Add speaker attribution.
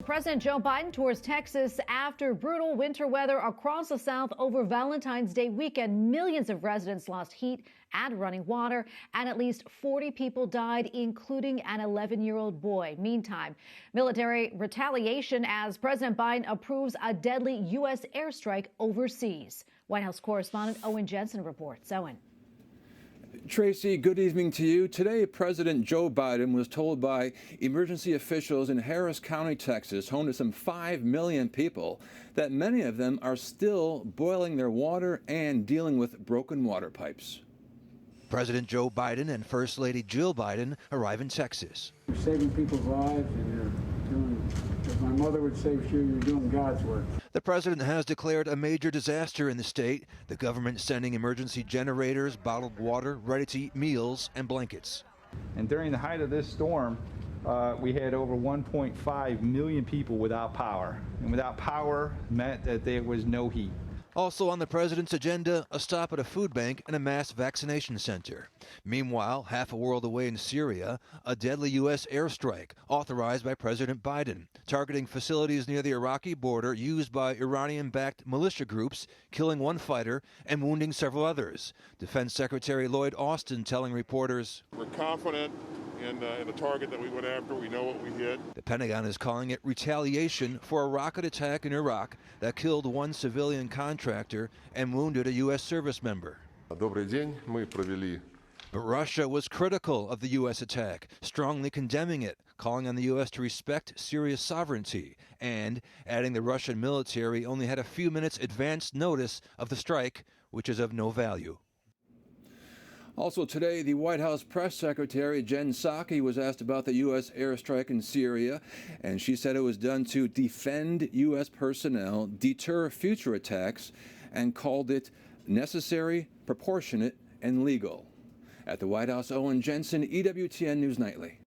Speaker 1: President Joe Biden tours Texas after brutal winter weather across the South over Valentine's Day weekend. Millions of residents lost heat and running water, and at least 40 people died, including an 11-year-old boy. Meantime, military retaliation as President Biden approves a deadly U.S. airstrike overseas. White House correspondent Owen Jensen reports. Owen.
Speaker 2: Tracy, good evening to you. Today, President Joe Biden was told by emergency officials in Harris County, Texas, home to some 5 million people, that many of them are still boiling their water and dealing with broken water pipes.
Speaker 3: President Joe Biden and First Lady Jill Biden arrive in Texas.
Speaker 4: You're saving people's lives, and you're doing, as my mother would say, sure, you're doing God's work.
Speaker 3: The president has declared a major disaster in the state, the government sending emergency generators, bottled water, ready-to-eat meals, and blankets.
Speaker 5: And during the height of this storm, we had over 1.5 million people without power. And without power meant that there was no heat.
Speaker 3: Also on the president's agenda, a stop at a food bank and a mass vaccination center. Meanwhile, half a world away in Syria, a deadly U.S. airstrike authorized by President Biden, targeting facilities near the Iraqi border used by Iranian-backed militia groups, killing one fighter and wounding several others. Defense Secretary Lloyd Austin telling reporters,
Speaker 6: "We're confident in the target that we went after. We know what we hit."
Speaker 3: The Pentagon is calling it retaliation for a rocket attack in Iraq that killed one civilian contractor and wounded a U.S. service member.
Speaker 6: Добрый день. Мы провели.
Speaker 3: But Russia was critical of the U.S. attack, strongly condemning it, calling on the U.S. to respect Syria's sovereignty, and adding the Russian military only had a few minutes advance notice of the strike, which is of no value.
Speaker 2: Also today, the White House press secretary, Jen Psaki, was asked about the U.S. airstrike in Syria, and she said it was done to defend U.S. personnel, deter future attacks, and called it necessary, proportionate, and legal. At the White House, Owen Jensen, EWTN News Nightly.